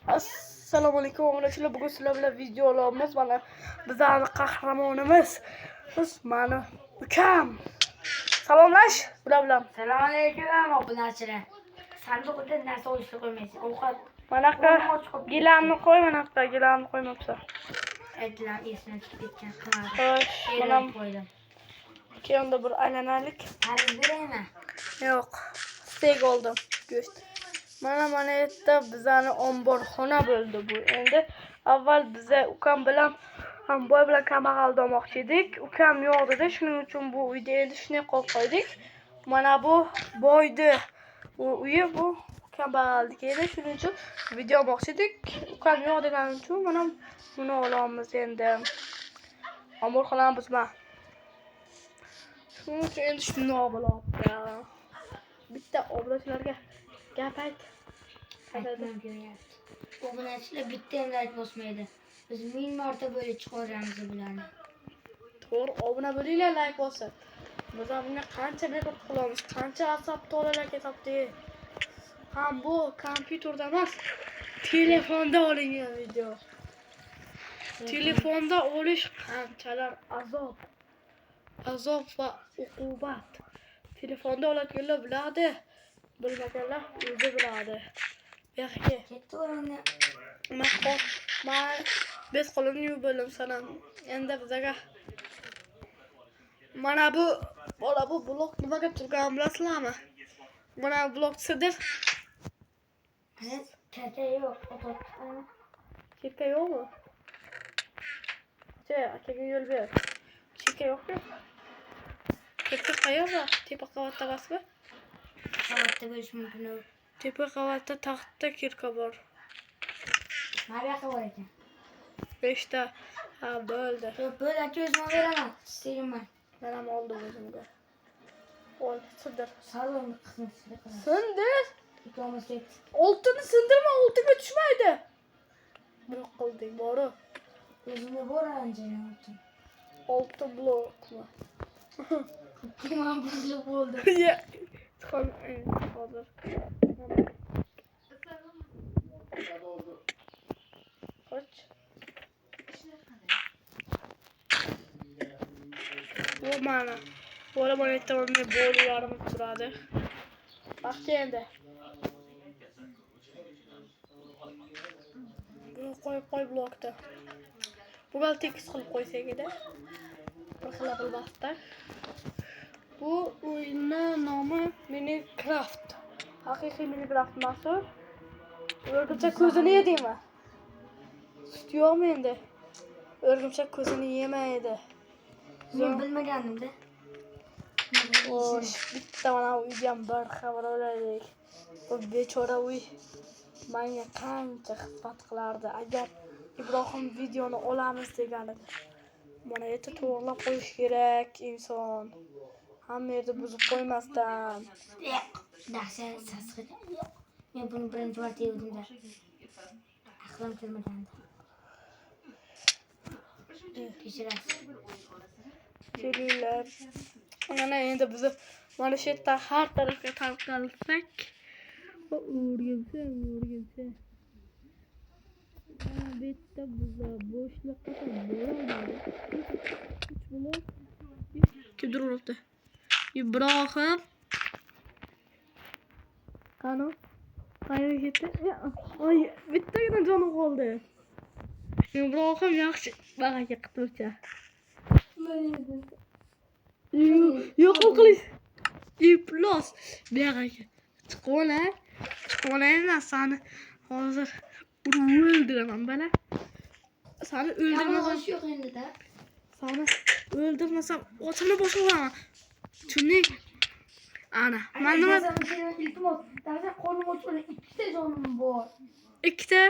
Assalomu alaykum obunachilar. Bugun sizlar bilan video olamiz. Mana bizning qahramonimiz. Biz mana ukam. Salomlash bilan. Assalomu alaykum obunachilar. Sanduqda narsa olishga qo'ymaysiz. Ovqat. Manaqa gilamni qo'y, manaqa gilamni qo'ymabsan. Aytlar esdan chiqib ketgan qimar. Xo'sh, mana qo'ydim. keyinda bir aylanalik. Ariz beraymi? Yo'q. Steak oldim. Go'sht. Mana yerda bizani omborxona bo'ldi bu. Endi avval biza ukam bilan boy bilan kambag'al demoqchi edik. Ukam yo'q dedi. Shuning uchun bu uyda endi shunday qolib qo'ydik. Mana bu boydi. Bu uyi bu kambag'alniki edi. Shuning uchun video olmoqchi edik. Ukam yo'q degan uchun mana buni olamiz endi. Omborxonamiz buzma. Shuning uchun endi shuni olyapti. Bitta obunachilarga gap ayt. Obunachilar bitta ham like bosmaydi. Biz 1000 marta böyle chiqaramiz bularni. To'g'ri, obuna bo'linglar, like bosing. Biz bunga qancha bekor qilamiz, qancha asab to'lalar ketyapti. Ham bu kompyuterda emas, telefonda olingan video. Telefonda olish qanchalar azob. Azob va uqubat. Telefonda oladiganlar biladi. Bilmaganlar o'zi biladi. Yaxshi. Ketdi o'ringa. Biz qo'lini yuvib bo'lim sanam. Endi bizaga mana bu blok nimaga turgan bilasizlarmi? Mana blokchidir. Kaka yo'q, o'tiribman. Kaka yo'qmi? Akaga yo'l ber. Kaka yo'q-ku. Kaka qayerda? Tepa qavatda emasmi? Qavatda bo'lishi mumkin. Tepa qavatda taxtda kirka bor. Nariyoqqa bor ekan. 5 ta. Ha, bo'ldi. Bo'l aka o'zim beraman. Istayman. Men ham oldim o'zimga. Ol, sindir. Salonni qismi. Sindir. Ikkomiz ketdik. Oltini sindirma, oltiga tushmaydi. Nima qilding, bori? O'zimga bor ancha. 6 blokmi? Kimam buzilib bo'ldi. Ya. Hozir. Qoch. Bu mana. Bola yerda bo'lalarimiz turadi. Vaqti endi. Bunu qo'y blokda. Bu gal tekis qilib qo'ysak edi. Bir xil qilmoqda. Bu o'yinning nomi Minecraft. Haqiqiy Minecraft mas'ul. O'rgimchak ko'zini yedingmi? Sut yo'qmi endi? O'rgimchak ko'zini yemaydi. Men bilmagandim-da. Xo'sh, bitta mana uyga ham bir xabar olaylik. Bu bechora uy menga qancha xizmat qilardi agar Ibrohim videoni olamiz deganida. Mana yerda to'g'rilab qo'yish kerak inson. Hamma yerda buzib qo'ymasdan. Dahshat sasqid. Men buni birinchi marta yevdim-da. Aqlim kirmagandi. Kechirasiz. Kelinglar. Mana endi biz mana shu yerda har tarafga tarqalsak, o'rgimsa. Bitta bo'shliqqa bo'ladi. 3 blok. Kim turibdi? Ibrohim. Qani? Qayerga ketdi? Oy, bittagina jonim qoldi. Ibrohim yaxshi bagaga qilibdi. Yo'q qiling. Iplos beraga. Chiqona emas sani hozir o'ldiraman bala. Sani o'ldirmasam yo'q endi-da. Sani o'ldirmasam otini boshlaman. Tushunding? Ana, men nima iltimos, davra qo'lim ochib 2 ta jonim bor. 2 ta?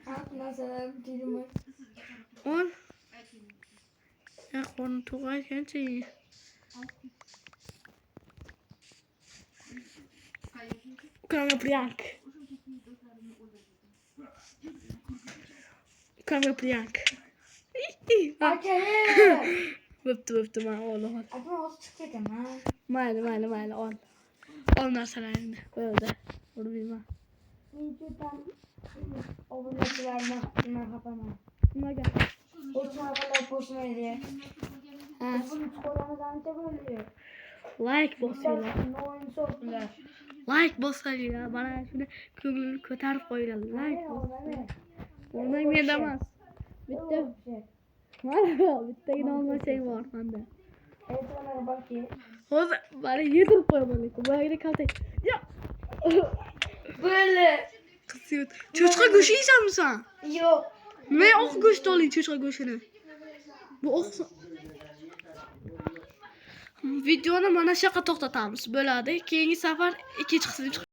Ha, nazarim dedim. Ol. Ya qo'lim tug'aygancha. Ukam priyank. Aka. Bo'pti, men olaman. Aka hozir chiqib ketaman. Mayli, ol. Ol narsalaringni. Bo'ldi. Urmayman. Men Obunachilarni bundan qapaman. Nimaga? Hechma qilib qo'shmaydi. Ha, Buni chiqaramiz ancha bo'ldi. like bosinglar. Noinsof bular. Like bosinglar. Mana shuni ko'nglini ko'tarib qo'yinglar. Like bosinglar. Bo'lmay menda emas. Bitta bittagina olmasang bor menda. Aytmalar balki. Hozir bari yedirib qo'yaman lekin. Bularga kaltak. Yo. Böyle. Qiziyot. Cho'chqa go'shti yeysanmi sen? Yo'q. Nima oq go'sht oling cho'chqa go'shtini? Bu oq videoni mana shu yoqqa to'xtatamiz. Bo'ladi. Keyingi safar ikkinchi qismini